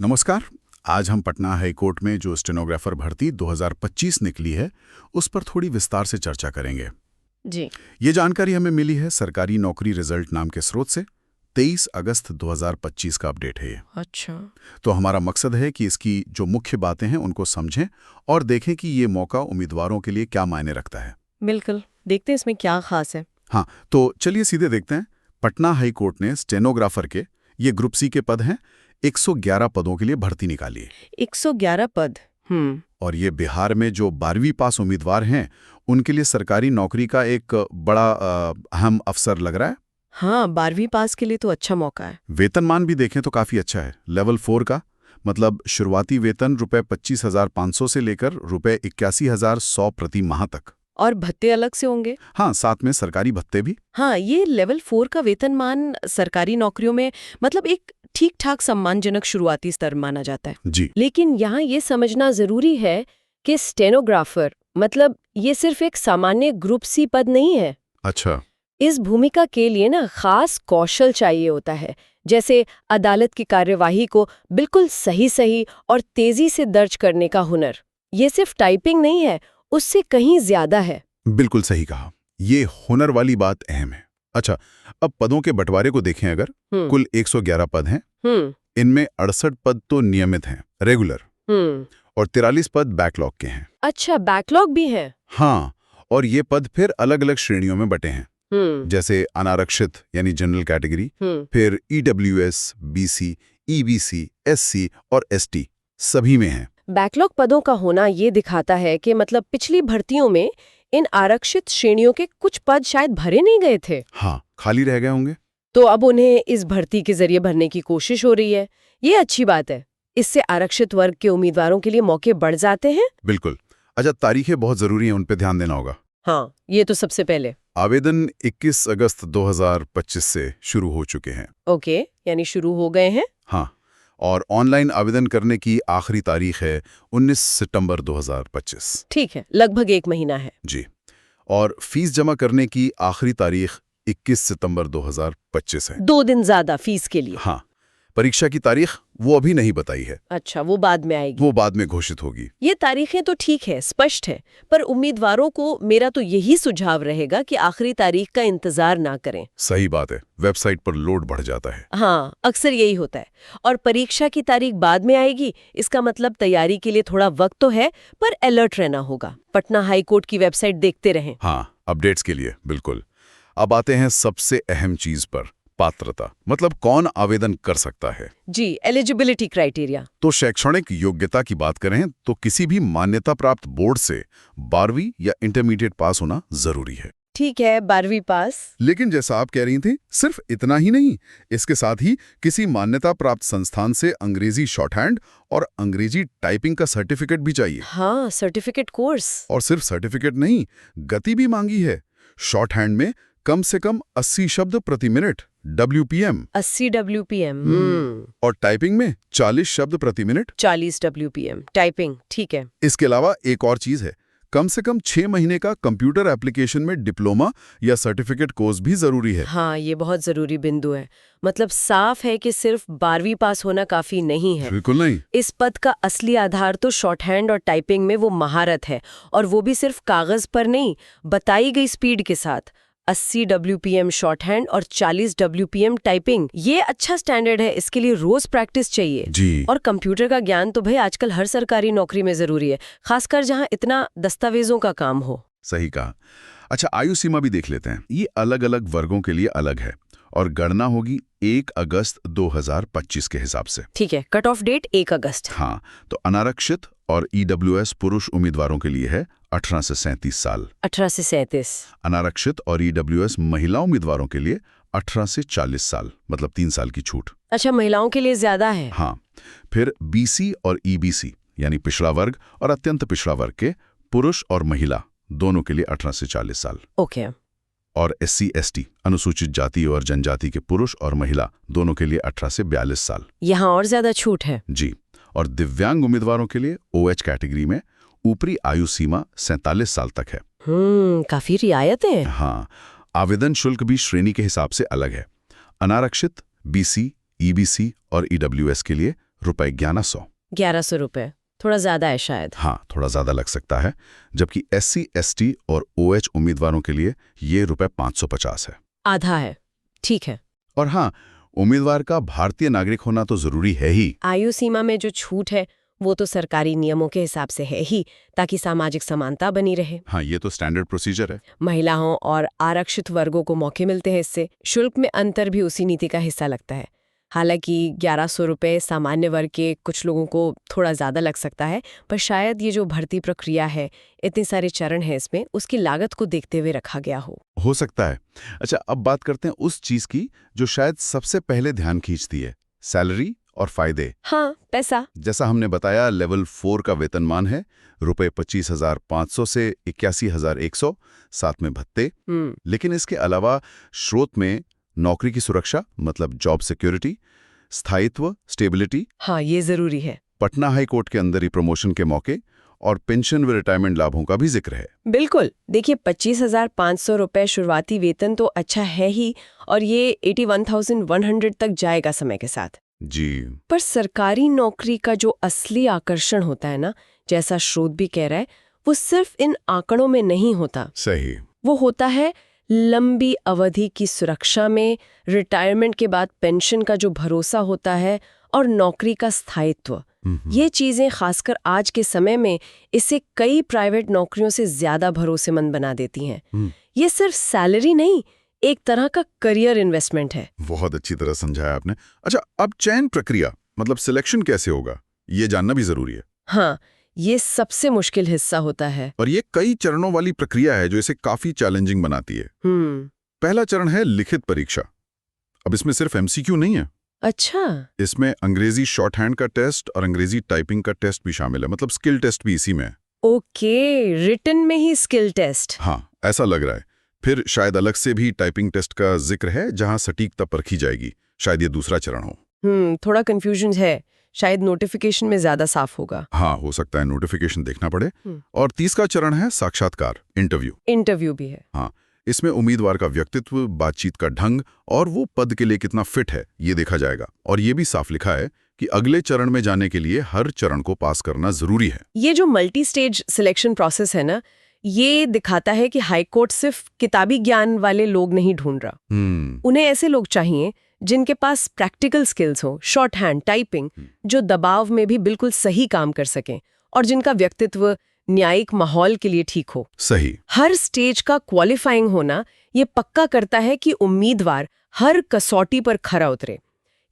नमस्कार। आज हम पटना हाई कोर्ट में जो स्टेनोग्राफर भर्ती 2025 निकली है उस पर थोड़ी विस्तार से चर्चा करेंगे। जी। ये जानकारी हमें मिली है सरकारी नौकरी रिजल्ट नाम के स्रोत से। 23 अगस्त 2025 का अपडेट है ये। अच्छा। तो हमारा मकसद है कि इसकी जो मुख्य बातें हैं उनको समझें और देखें कि ये मौका उम्मीदवारों के लिए क्या मायने रखता है। बिल्कुल, देखते हैं इसमें क्या खास है। हाँ, तो चलिए सीधे देखते हैं। पटना हाई कोर्ट ने स्टेनोग्राफर के ये ग्रुप सी के पद हैं, 111 पदों के लिए भर्ती निकाली है। 111 पद। और ये बिहार में जो 12वीं पास उम्मीदवार हैं उनके लिए सरकारी नौकरी का एक बड़ा अहम अवसर लग रहा है। हाँ, 12वीं पास के लिए तो अच्छा मौका है। वेतनमान भी देखें तो काफी अच्छा है। लेवल 4 का मतलब शुरुआती वेतन ₹25,500 से लेकर ₹81,100 प्रति माह तक। और भत्ते अलग से होंगे। हाँ, साथ में सरकारी भत्ते भी। हाँ, ये लेवल 4 का वेतनमान सरकारी नौकरियों में मतलब एक ठीक ठाक सम्मानजनक शुरुआती स्तर माना जाता है। जी। लेकिन यहाँ ये समझना जरूरी है कि स्टेनोग्राफर मतलब ये सिर्फ एक सामान्य ग्रुप सी पद नहीं है। अच्छा। इस भूमिका के लिए ना खास कौशल चाहिए होता है, जैसे अदालत की कार्यवाही को बिल्कुल सही और तेजी से दर्ज करने का हुनर। ये सिर्फ टाइपिंग नहीं है, उससे कहीं ज्यादा है। बिल्कुल सही कहा। ये हुनर वाली बात अहम है। अच्छा, अब पदों के बंटवारे को देखें अगर, कुल 111 पद हैं। इनमें 68 पद तो नियमित हैं, रेगुलर, और 43 पद बैकलॉग के हैं। अच्छा, बैकलॉग भी है। हाँ, और ये पद फिर अलग अलग श्रेणियों में बटे हैं, जैसे अनारक्षित यानी जनरल कैटेगरी, फिर ईडब्ल्यूएस, बीसी, ईबीसी, एससी और एसटी सभी में हैं। बैकलॉग पदों का होना ये दिखाता है कि मतलब पिछली भर्तियों में इन आरक्षित श्रेणियों के कुछ पद शायद भरे नहीं गए थे। हाँ, खाली रह गए होंगे। तो अब उन्हें इस भर्ती के जरिए भरने की कोशिश हो रही है। ये अच्छी बात है। इससे आरक्षित वर्ग के उम्मीदवारों के लिए मौके बढ़ जाते हैं। बिल्कुल। अच्छा, तारीखें बहुत जरूरी हैं, उन पे ध्यान देना होगा। हाँ, ये तो सबसे पहले। आवेदन 21 अगस्त 2025 से शुरू हो चुके हैं। ओके, यानी शुरू हो गए हैं। हाँ, और ऑनलाइन आवेदन करने की आखिरी तारीख है 19 सितंबर 2025। ठीक है, लगभग 1 महीना है। जी। और फीस जमा करने की आखिरी तारीख 21 सितंबर 2025 है। 2 दिन ज्यादा फीस के लिए। हाँ, परीक्षा की तारीख वो अभी नहीं बताई है। अच्छा, वो बाद में आएगी। वो बाद में घोषित होगी। ये तारीखें तो ठीक है, स्पष्ट है, पर उम्मीदवारों को मेरा तो यही सुझाव रहेगा कि आखिरी तारीख का इंतजार ना करें। सही बात है, वेबसाइट पर लोड बढ़ जाता है। हाँ, अक्सर यही होता है। और परीक्षा की तारीख बाद में आएगी, इसका मतलब तैयारी के लिए थोड़ा वक्त तो है, पर अलर्ट रहना होगा। पटना हाई कोर्ट की वेबसाइट देखते रहें। हाँ, अपडेट्स के लिए बिल्कुल। अब आते हैं सबसे अहम चीज पर, पात्रता, मतलब कौन आवेदन कर सकता है। जी, एलिजिबिलिटी क्राइटेरिया। तो शैक्षणिक योग्यता की बात करें तो किसी भी मान्यता प्राप्त बोर्ड से 12वीं या इंटरमीडिएट पास होना जरूरी है। ठीक है, 12वीं पास। लेकिन जैसा आप कह रही थी, सिर्फ इतना ही नहीं, इसके साथ ही किसी मान्यता प्राप्त संस्थान से अंग्रेजी शॉर्टहैंड और अंग्रेजी टाइपिंग का सर्टिफिकेट भी चाहिए। हाँ, सर्टिफिकेट कोर्स। और सिर्फ सर्टिफिकेट नहीं, गति भी मांगी है। शॉर्टहैंड में कम से कम 80 शब्द प्रति मिनट, WPM। 80 WPM। और टाइपिंग में 40 शब्द प्रति मिनट, 40 WPM टाइपिंग। ठीक है। इसके अलावा एक और चीज है, कम से कम 6 महीने का कंप्यूटर एप्लीकेशन में डिप्लोमा या सर्टिफिकेट कोर्स भी जरूरी है। हाँ, ये बहुत जरूरी बिंदु है। मतलब साफ है कि सिर्फ 12वीं पास होना काफी नहीं है। बिल्कुल नहीं। इस पद का असली आधार तो शॉर्टहैंड और टाइपिंग में वो महारत है, और वो भी सिर्फ कागज पर नहीं, बताई गई स्पीड के साथ। 80 WPM शॉर्टहैंड और 40 WPM टाइपिंग, ये अच्छा स्टैंडर्ड है। इसके लिए रोज प्रैक्टिस चाहिए जी। और कंप्यूटर का ज्ञान तो भाई आजकल हर सरकारी नौकरी में जरूरी है, खासकर जहां इतना दस्तावेजों का काम हो। सही कहा। अच्छा, आयु सीमा भी देख लेते हैं। ये अलग अलग वर्गों के लिए अलग है और गणना होगी 1 अगस्त 2025 के हिसाब से। ठीक है, कट ऑफ डेट 1 अगस्त। हाँ, तो अनारक्षित और ईडब्ल्यूएस पुरुष उम्मीदवारों के लिए है 18 से 37 साल। 18 से 37। अनारक्षित और ईडब्ल्यूएस महिला उम्मीदवारों के लिए 18 से 40 साल, मतलब 3 साल की छूट। अच्छा, महिलाओं के लिए ज्यादा है। हाँ, फिर बीसी और ईबीसी यानी पिछड़ा वर्ग और अत्यंत पिछड़ा वर्ग के पुरुष और महिला दोनों के लिए 18 से 40 साल। ओके। और एससी एसटी अनुसूचित जाति और जनजाति के पुरुष और महिला दोनों के लिए 18 से 42 साल। यहाँ और ज्यादा छूट है। जी। और दिव्यांग उम्मीदवारों के लिए OH कैटेगरी में ऊपरी आयु सीमा 47 साल तक है। काफी रियायतें। हाँ, आवेदन शुल्क भी श्रेणी के हिसाब से अलग है। अनारक्षित, बीसी, ईबीसी और ईडब्ल्यूएस के लिए रुपए 1100। 1100 रुपए, थोड़ा ज्यादा है शायद। हाँ, थोड़ा ज्यादा लग सकता है, जबकि SC, ST और OH उम्मीदवारों के लिए ये रुपए 550 है। आधा है, ठीक है। और हाँ, उम्मीदवार का भारतीय नागरिक होना तो जरूरी है ही। आयु सीमा में जो छूट है वो तो सरकारी नियमों के हिसाब से है ही, ताकि सामाजिक समानता बनी रहे। हाँ, ये तो स्टैंडर्ड प्रोसीजर है। महिलाओं और आरक्षित वर्गों को मौके मिलते हैं इससे। शुल्क में अंतर भी उसी नीति का हिस्सा लगता है। हालांकि 1100 रुपये सामान्य वर्ग के कुछ लोगों को थोड़ा ज़्यादा लग सकता है, पर शायद ये जो भर्ती प्रक्रिया है, इतने सारे चरण हैं इसमें, उसकी लागत को देखते हुए रखा गया हो सकता है। अच्छा, अब बात करते हैं उस चीज़ की जो शायद सबसे पहले ध्यान खींचती है, सैलरी और फायदे। हाँ, पैसा। जैसा हमने बताया, लेवल 4 का वेतनमान है रुपए 25,500 से 81,100, साथ में भत्ते। लेकिन इसके अलावा स्रोत में नौकरी की सुरक्षा, मतलब जॉब सिक्योरिटी, स्थायित्व, स्टेबिलिटी। हाँ, ये जरूरी है। पटना हाई कोर्ट के अंदर ही प्रमोशन के मौके और पेंशन व रिटायरमेंट लाभों का भी जिक्र है। बिल्कुल। देखिए, 25,500 रुपये शुरुआती वेतन तो अच्छा है ही, और ये 81,100 तक जाएगा समय के साथ। जी। पर सरकारी नौकरी का जो असली आकर्षण होता है ना, जैसा स्रोत भी कह रहा है, वो सिर्फ इन आंकड़ों में नहीं होता। सही। वो होता है लंबी अवधि की सुरक्षा में, रिटायरमेंट के बाद पेंशन का जो भरोसा होता है, और नौकरी का स्थायित्व। ये चीजें खासकर आज के समय में इसे कई प्राइवेट नौकरियों से ज्यादा भरोसेमंद बना देती हैं। ये सिर्फ सैलरी नहीं, एक तरह का करियर इन्वेस्टमेंट है। बहुत अच्छी तरह समझाया आपने। अच्छा, अब चयन प्रक्रिया, मतलब सिलेक्शन कैसे होगा, ये जानना भी जरूरी है। हाँ, ये सबसे मुश्किल हिस्सा होता है। और ये कई चरणों वाली प्रक्रिया है जो इसे काफी चैलेंजिंग बनाती है। पहला चरण है लिखित परीक्षा। अब इसमें सिर्फ MCQ नहीं है। अच्छा। इसमें अंग्रेजी शॉर्ट हैंड का टेस्ट और अंग्रेजी टाइपिंग का टेस्ट भी शामिल है, मतलब स्किल टेस्ट भी इसी में है। ओके, रिटन में ही स्किल टेस्ट। हाँ, ऐसा लग रहा है। फिर शायद अलग से भी टाइपिंग टेस्ट का जिक्र है, जहां सटीकता परखी जाएगी। शायद ये दूसरा चरण हो। थोड़ा कंफ्यूजन है, शायद नोटिफिकेशन में ज्यादा साफ होगा। हाँ, हो सकता है नोटिफिकेशन देखना पड़े। और तीसरा चरण है साक्षात्कार, इंटरव्यू भी है। हाँ, इसमें उम्मीदवार का व्यक्तित्व, बातचीत का ढंग और वो पद के लिए कितना फिट है, ये देखा जाएगा। और ये भी साफ लिखा है कि अगले चरण में जाने के लिए हर चरण को पास करना जरूरी है। ये जो मल्टी स्टेज सिलेक्शन प्रोसेस है ना, ये दिखाता है कि हाईकोर्ट सिर्फ किताबी ज्ञान वाले लोग नहीं ढूंढ रहा। उन्हें ऐसे लोग चाहिए जिनके पास प्रैक्टिकल स्किल्स हो, शॉर्ट हैंड, टाइपिंग, जो दबाव में भी बिल्कुल सही काम कर सकें, और जिनका व्यक्तित्व न्यायिक माहौल के लिए ठीक हो। सही। हर स्टेज का क्वालिफाइंग होना ये पक्का करता है कि उम्मीदवार हर कसौटी पर खरा उतरे।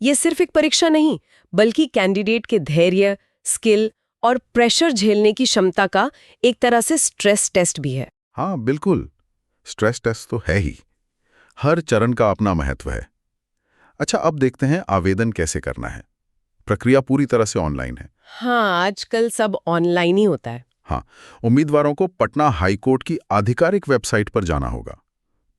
ये सिर्फ एक परीक्षा नहीं, बल्कि कैंडिडेट के धैर्य, स्किल और प्रेशर झेलने की क्षमता का एक तरह से स्ट्रेस टेस्ट भी है। हाँ, बिल्कुल, स्ट्रेस टेस्ट तो है ही। हर चरण का अपना महत्व है। अच्छा, अब देखते हैं आवेदन कैसे करना है। प्रक्रिया पूरी तरह से ऑनलाइन है। हाँ, आजकल सब ऑनलाइन ही होता है। हाँ, उम्मीदवारों को पटना हाईकोर्ट की आधिकारिक वेबसाइट पर जाना होगा,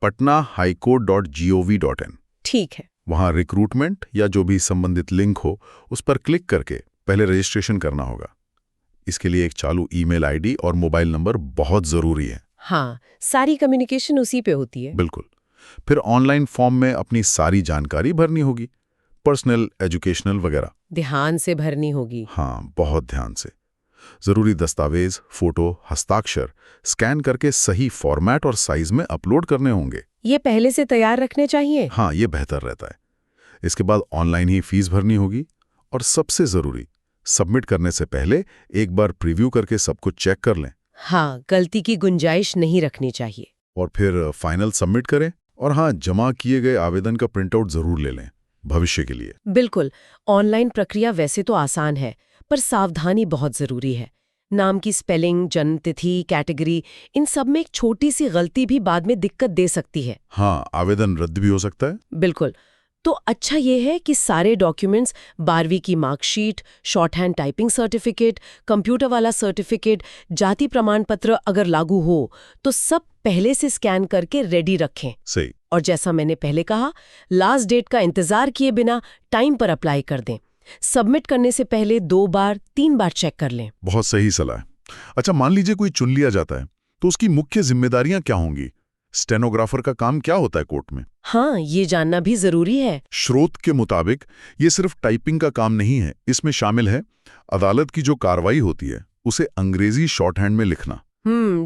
patnahighcourt.gov.in। ठीक है। वहां रिक्रूटमेंट या जो भी संबंधित लिंक हो, उस पर क्लिक करके पहले रजिस्ट्रेशन करना होगा। इसके लिए एक चालू ईमेल आईडी और मोबाइल नंबर बहुत जरूरी है। हाँ, सारी कम्युनिकेशन उसी पे होती है। बिल्कुल। फिर ऑनलाइन फॉर्म में अपनी सारी जानकारी भरनी होगी, पर्सनल, एजुकेशनल वगैरह। ध्यान से भरनी होगी। हाँ, बहुत ध्यान से। जरूरी दस्तावेज, फोटो, हस्ताक्षर स्कैन करके सही फॉर्मेट और साइज में अपलोड करने होंगे। ये पहले से तैयार रखने चाहिए। हाँ, ये बेहतर रहता है। इसके बाद ऑनलाइन ही फीस भरनी होगी, और सबसे जरूरी, सबमिट करने से पहले एक बार प्रीव्यू करके सब कुछ चेक कर लें। हाँ, गलती की गुंजाइश नहीं रखनी चाहिए। और फिर फाइनल सबमिट करें। और हाँ, जमा किए गए आवेदन का प्रिंटआउट जरूर ले लें भविष्य के लिए। बिल्कुल। ऑनलाइन प्रक्रिया वैसे तो आसान है, पर सावधानी बहुत जरूरी है। नाम की स्पेलिंग, जन्म तिथि, कैटेगरी, इन सब में एक छोटी सी गलती भी बाद में दिक्कत दे सकती है। हाँ, आवेदन रद्द भी हो सकता है। बिल्कुल। तो अच्छा ये है कि सारे डॉक्यूमेंट्स, 12वीं की marksheet, short hand typing certificate, computer वाला सर्टिफिकेट, जाति प्रमाण पत्र अगर लागू हो, तो सब पहले से स्कैन करके रेडी रखें। सही। और जैसा मैंने पहले कहा, लास्ट डेट का इंतजार किए बिना टाइम पर अप्लाई कर दें। सबमिट करने से पहले 2 बार 3 बार चेक कर लें। बहुत सही सलाह है। अच्छा, मान लीजिए कोई चुन लिया जाता है, तो उसकी मुख्य जिम्मेदारियां क्या होंगी? स्टेनोग्राफर का काम क्या होता है कोर्ट में? हाँ, ये जानना भी जरूरी है। स्रोत के मुताबिक ये सिर्फ टाइपिंग का काम नहीं है, इसमें शामिल है अदालत की जो कार्रवाई होती है उसे अंग्रेजी शॉर्टहैंड में लिखना।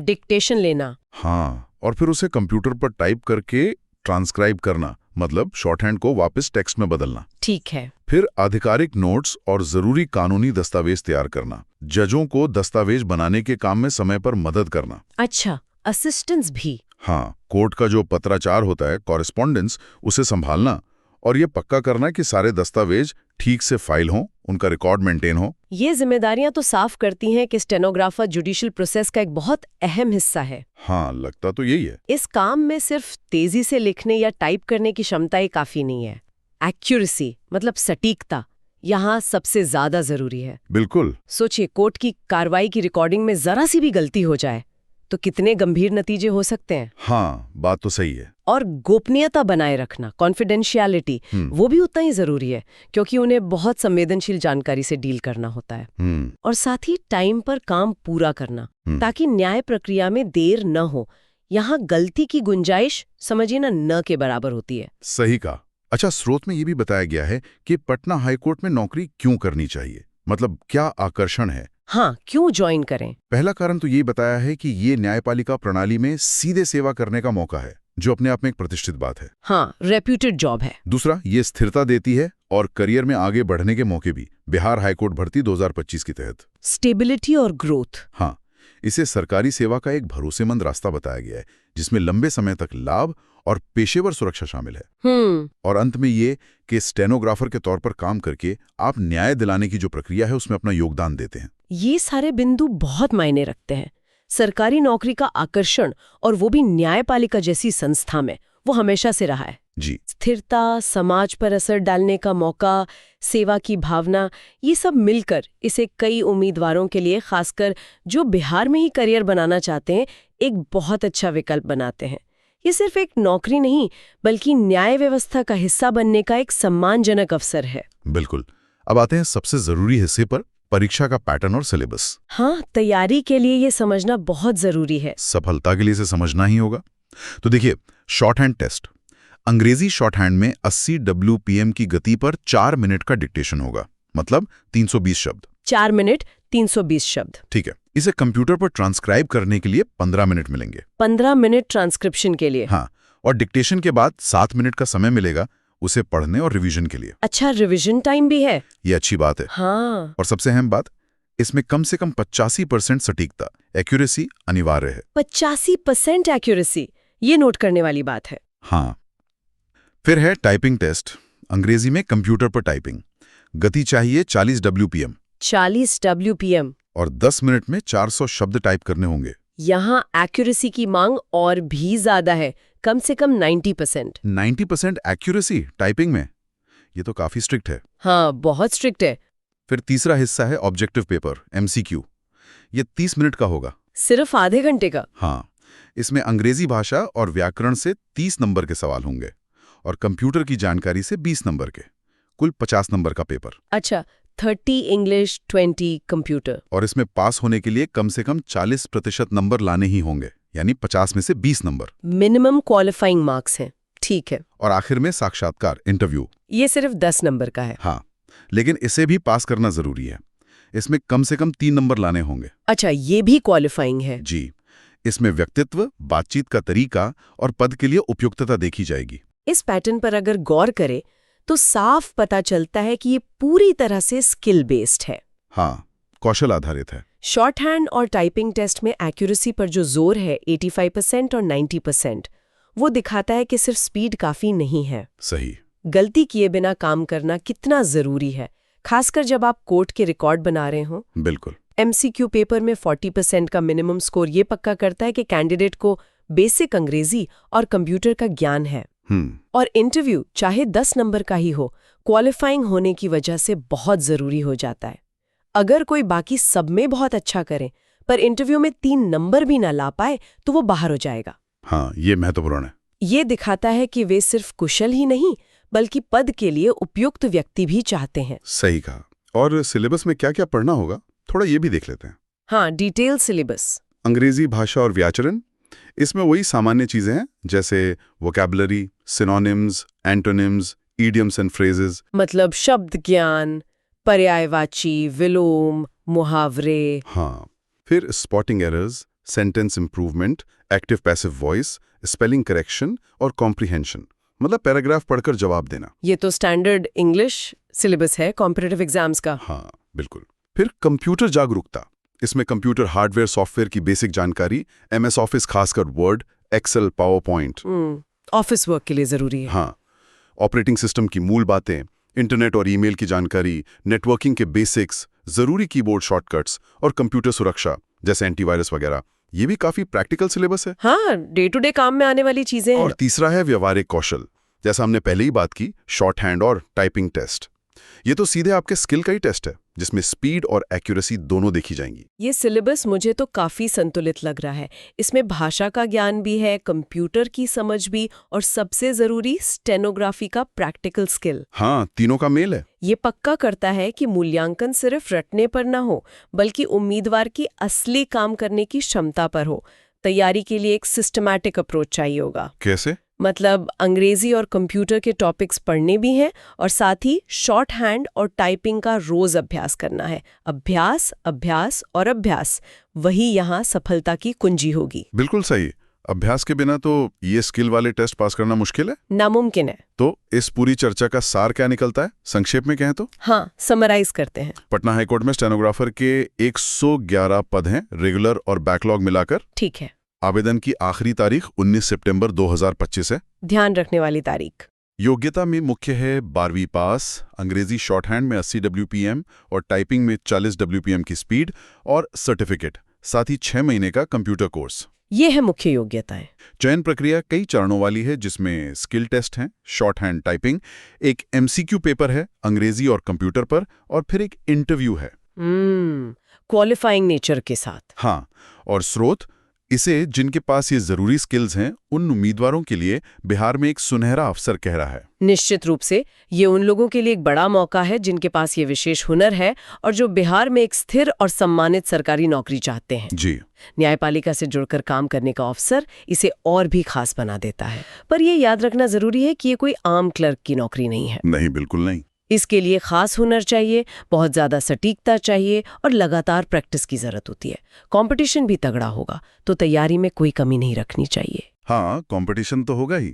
डिक्टेशन लेना। हाँ, और फिर उसे कंप्यूटर पर टाइप करके ट्रांसक्राइब करना, मतलब शॉर्टहैंड को वापस टेक्स्ट में बदलना। ठीक है। फिर आधिकारिक नोट्स और जरूरी कानूनी दस्तावेज तैयार करना, जजों को दस्तावेज बनाने के काम में समय पर मदद करना। अच्छा, असिस्टेंस भी। हाँ, कोर्ट का जो पत्राचार होता है, कॉरेस्पॉन्डेंस, उसे संभालना और ये पक्का करना कि सारे दस्तावेज ठीक से फाइल हों, उनका रिकॉर्ड मेंटेन हो। ये जिम्मेदारियां तो साफ करती हैं कि स्टेनोग्राफर जुडिशियल प्रोसेस का एक बहुत अहम हिस्सा है। हाँ, लगता तो यही है। इस काम में सिर्फ तेजी से लिखने या टाइप करने की क्षमता ही काफी नहीं है। एक्यूरेसी मतलब सटीकता यहाँ सबसे ज्यादा जरूरी है। बिल्कुल। सोचिए, कोर्ट की कार्रवाई की रिकॉर्डिंग में जरा सी भी गलती हो जाए तो कितने गंभीर नतीजे हो सकते हैं। हाँ, बात तो सही है। और गोपनीयता बनाए रखना, कॉन्फिडेंशियलिटी, वो भी उतना ही जरूरी है, क्योंकि उन्हें बहुत संवेदनशील जानकारी से डील करना होता है। और साथ ही टाइम पर काम पूरा करना, ताकि न्याय प्रक्रिया में देर न हो। यहाँ गलती की गुंजाइश समझिए न के बराबर होती है। सही कहा। अच्छा, स्रोत में ये भी बताया गया है कि पटना हाईकोर्ट में नौकरी क्यों करनी चाहिए, मतलब क्या आकर्षण है? हाँ, क्यों ज्वाइन करें? पहला कारण तो ये बताया है कि ये न्यायपालिका प्रणाली में सीधे सेवा करने का मौका है, जो अपने आप में एक प्रतिष्ठित बात है। हाँ, रेप्यूटेड जॉब है। दूसरा, ये स्थिरता देती है और करियर में आगे बढ़ने के मौके भी। बिहार हाईकोर्ट भर्ती 2025 के तहत स्टेबिलिटी और ग्रोथ। हाँ, इसे सरकारी सेवा का एक भरोसेमंद रास्ता बताया गया है, जिसमें लंबे समय तक लाभ और पेशेवर सुरक्षा शामिल है। और अंत में ये कि स्टेनोग्राफर के तौर पर काम करके आप न्याय दिलाने की जो प्रक्रिया है उसमें अपना योगदान देते हैं। ये सारे बिंदु बहुत मायने रखते हैं। सरकारी नौकरी का आकर्षण, और वो भी न्यायपालिका जैसी संस्था में, वो हमेशा से रहा है। जी। स्थिरता, समाज पर असर डालने का मौका, सेवा की भावना, ये सब मिलकर इसे कई उम्मीदवारों के लिए, खासकर जो बिहार में ही करियर बनाना चाहते हैं, एक बहुत अच्छा विकल्प बनाते हैं। ये सिर्फ एक नौकरी नहीं, बल्कि न्याय व्यवस्था का हिस्सा बनने का एक सम्मानजनक अवसर है। बिल्कुल। अब आते हैं सबसे जरूरी हिस्से पर, परीक्षा का पैटर्न और सिलेबस। हाँ, तैयारी के लिए ये समझना बहुत जरूरी है। सफलता के लिए इसे समझना ही होगा। तो देखिए, शॉर्टहैंड टेस्ट। अंग्रेजी शॉर्टहैंड में 80 WPM की गति पर 4 मिनट का डिक्टेशन होगा, मतलब 320 शब्द। 4 मिनट 320 शब्द। ठीक है। इसे कंप्यूटर पर ट्रांसक्राइब करने के लिए 15 मिनट मिलेंगे। 15 मिनट ट्रांसक्रिप्शन के लिए? हाँ, और डिक्टेशन के बाद 7 मिनट का समय मिलेगा उसे पढ़ने और रिवीजन के लिए। अच्छा, रिवीजन टाइम भी है? ये अच्छी बात है। हाँ। और सबसे अहम बात, इसमें कम से कम 85% सटीकता, एक्यूरेसी अनिवार्य है। 85% एक्यूरेसी, ये नोट करने वाली बात है। हाँ। फिर है टाइपिंग टेस्ट, अंग्रेजी में कंप्यूटर पर टाइपिंग। गति चाहिए 40 WPM। 40 WPM। और 10 मिनट में 400 शब्द टाइप करने होंगे। यहाँ एक्यूरेसी की मांग और भी ज्यादा है, कम से कम 90%। 90% एक्यूरेसी टाइपिंग में? ये तो काफी स्ट्रिक्ट है। हाँ, बहुत स्ट्रिक्ट है। फिर तीसरा हिस्सा है ऑब्जेक्टिव पेपर, MCQ। ये 30 मिनट का होगा। सिर्फ आधे घंटे का? हाँ, इसमें अंग्रेजी भाषा और व्याकरण से 30 नंबर के सवाल होंगे और कंप्यूटर की जानकारी से 20 नंबर के, कुल 50 नंबर का पेपर। अच्छा, 30 इंग्लिश, 20 कंप्यूटर। और इसमें पास होने के लिए कम से कम 40% नंबर लाने ही होंगे, यानी 50 में से 20 नंबर। मिनिमम क्वालिफाइंग मार्क्स हैं। ठीक है। और आखिर में साक्षात्कार, इंटरव्यू। ये सिर्फ 10 नंबर का है। हाँ, लेकिन इसे भी पास करना जरूरी है। इसमें कम से कम 3 नंबर लाने होंगे। अच्छा, ये भी क्वालिफाइंग है? जी। इसमें व्यक्तित्व, बातचीत का तरीका और पद के लिए उपयुक्तता देखी जाएगी। इस पैटर्न पर अगर गौर करें तो साफ पता चलता है कि ये पूरी तरह से स्किल बेस्ड है। हाँ, कौशल आधारित है। शॉर्टहैंड और टाइपिंग टेस्ट में एक्यूरेसी पर जो जोर है 85% और 90%, वो दिखाता है कि सिर्फ स्पीड काफी नहीं है। सही। गलती किए बिना काम करना कितना जरूरी है, खासकर जब आप कोर्ट के रिकॉर्ड बना रहे हो। बिल्कुल। MCQ पेपर में 40% का मिनिमम स्कोर ये पक्का करता है कि कैंडिडेट को बेसिक अंग्रेजी और कंप्यूटर का ज्ञान है। और इंटरव्यू चाहे 10 नंबर का ही हो, क्वालिफाइंग होने की वजह से बहुत जरूरी हो जाता है। अगर कोई बाकी सब में बहुत अच्छा करे पर इंटरव्यू में 3 नंबर भी ना ला पाए तो वो बाहर हो जाएगा। हाँ, ये महत्वपूर्ण है। ये दिखाता है कि वे सिर्फ कुशल ही नहीं, बल्कि पद के लिए उपयुक्त व्यक्ति भी चाहते हैं। सही कहा। और सिलेबस में क्या क्या पढ़ना होगा, थोड़ा ये भी देख लेते हैं। हाँ, डिटेल सिलेबस। अंग्रेजी भाषा और व्याकरण, इसमें वही सामान्य चीजें हैं, जैसे vocabulary, synonyms, antonyms, idioms and phrases. मतलब शब्द ज्ञान, पर्यायवाची, विलोम, मुहावरे। हाँ, फिर spotting errors, sentence improvement, active passive voice, spelling correction और कॉम्प्रिहेंशन, मतलब पैराग्राफ पढ़कर जवाब देना। ये तो स्टैंडर्ड इंग्लिश सिलेबस है कॉम्पिटिटिव एग्जाम्स का। हाँ बिल्कुल। फिर कंप्यूटर जागरूकता, इसमें कंप्यूटर हार्डवेयर सॉफ्टवेयर की बेसिक जानकारी, MS ऑफिस खासकर Word, Excel, PowerPoint. Office work के लिए जरूरी है। हाँ, ऑपरेटिंग सिस्टम की मूल बातें, इंटरनेट और ईमेल की जानकारी, नेटवर्किंग के बेसिक्स, जरूरी कीबोर्ड शॉर्टकट्स और कंप्यूटर सुरक्षा जैसे एंटीवायरस वगैरह, ये भी काफी प्रैक्टिकल सिलेबस है। हाँ, डे टू डे काम में आने वाली चीजें हैं। और तीसरा है व्यवहारिक कौशल, जैसा हमने पहले ही बात की, शॉर्ट हैंड और टाइपिंग टेस्ट। ये तो सीधे आपके स्किल का ही टेस्ट है, जिसमें स्पीड और एक्यूरेसी दोनों देखी जाएंगी। ये सिलेबस मुझे तो काफी संतुलित लग रहा है। इसमें भाषा का ज्ञान भी है, कंप्यूटर की समझ भी, और सबसे जरूरी स्टेनोग्राफी का प्रैक्टिकल स्किल। हाँ, तीनों का मेल है। ये पक्का करता है कि मूल्यांकन सिर्फ रटने पर न हो, बल्कि उम्मीदवार की असली काम करने की क्षमता पर हो। तैयारी के लिए एक सिस्टमैटिक अप्रोच चाहिए होगा। कैसे? मतलब अंग्रेजी और कंप्यूटर के टॉपिक्स पढ़ने भी हैं और साथ ही शॉर्ट हैंड और टाइपिंग का रोज अभ्यास करना है। अभ्यास, अभ्यास और अभ्यास, वही यहाँ सफलता की कुंजी होगी। बिल्कुल सही। अभ्यास के बिना तो ये स्किल वाले टेस्ट पास करना मुश्किल है, नामुमकिन है। तो इस पूरी चर्चा का सार क्या निकलता है, संक्षेप में कहें तो? हाँ, समराइज करते हैं। पटना हाईकोर्ट में स्टेनोग्राफर के 111 पद हैं, रेगुलर और बैकलॉग मिलाकर। ठीक है। आवेदन की आखिरी तारीख 19 सितंबर 2025 है। ध्यान रखने वाली तारीख। योग्यता में मुख्य है 12वीं पास, अंग्रेजी शॉर्ट हैंड में 80 WPM और टाइपिंग में 40 WPM की स्पीड और सर्टिफिकेट, साथ ही 6 महीने का कंप्यूटर कोर्स। ये है मुख्य योग्यताएं। चयन प्रक्रिया कई चरणों वाली है, जिसमें स्किल टेस्ट हैं, शॉर्ट हैंड टाइपिंग, एक MCQ पेपर है अंग्रेजी और कंप्यूटर पर, और फिर एक इंटरव्यू है क्वालिफाइंग नेचर के साथ। हाँ, और स्रोत, इसे जिनके पास ये जरूरी स्किल्स हैं उन उम्मीदवारों के लिए बिहार में एक सुनहरा अवसर कह रहा है। निश्चित रूप से ये उन लोगों के लिए एक बड़ा मौका है जिनके पास ये विशेष हुनर है और जो बिहार में एक स्थिर और सम्मानित सरकारी नौकरी चाहते हैं। जी। न्यायपालिका से जुड़कर काम करने का अवसर इसे और भी खास बना देता है। पर ये याद रखना जरूरी है कि ये कोई आम क्लर्क की नौकरी नहीं है। नहीं, बिल्कुल नहीं। इसके लिए खास हुनर चाहिए, बहुत ज्यादा सटीकता चाहिए और लगातार प्रैक्टिस की जरूरत होती है। कंपटीशन भी तगड़ा होगा, तो तैयारी में कोई कमी नहीं रखनी चाहिए। हाँ, कंपटीशन तो होगा ही।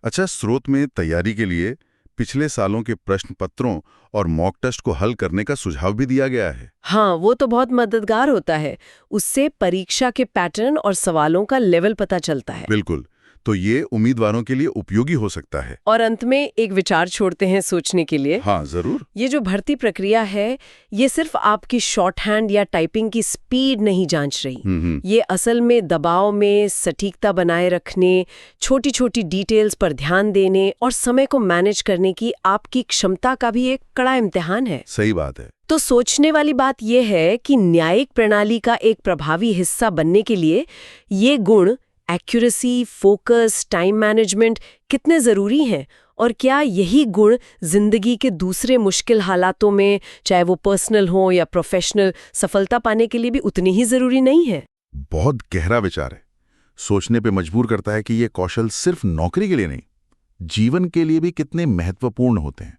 अच्छा, स्रोत में तैयारी के लिए पिछले सालों के प्रश्न पत्रों और मॉक टेस्ट को हल करने का सुझाव भी दिया गया है। हाँ, वो तो बहुत मददगार होता है। उससे परीक्षा के पैटर्न और सवालों का लेवल पता चलता है। बिल्कुल, तो ये उम्मीदवारों के लिए उपयोगी हो सकता है। और अंत में एक विचार छोड़ते हैं सोचने के लिए। हाँ, जरूर। ये जो भर्ती प्रक्रिया है, ये सिर्फ आपकी शॉर्ट हैंड या टाइपिंग की स्पीड नहीं जांच रही। ये असल में दबाव में सटीकता बनाए रखने, छोटी छोटी डिटेल्स पर ध्यान देने और समय को मैनेज करने की आपकी क्षमता का भी एक कड़ा इम्तिहान है। सही बात है। तो सोचने वाली बात यह है कि न्यायिक प्रणाली का एक प्रभावी हिस्सा बनने के लिए ये गुण, एक्यूरेसी, फोकस, टाइम मैनेजमेंट, कितने जरूरी हैं, और क्या यही गुण जिंदगी के दूसरे मुश्किल हालातों में, चाहे वो पर्सनल हो या प्रोफेशनल, सफलता पाने के लिए भी उतनी ही जरूरी नहीं है? बहुत गहरा विचार है। सोचने पे मजबूर करता है कि ये कौशल सिर्फ नौकरी के लिए नहीं, जीवन के लिए भी कितने महत्वपूर्ण होते हैं।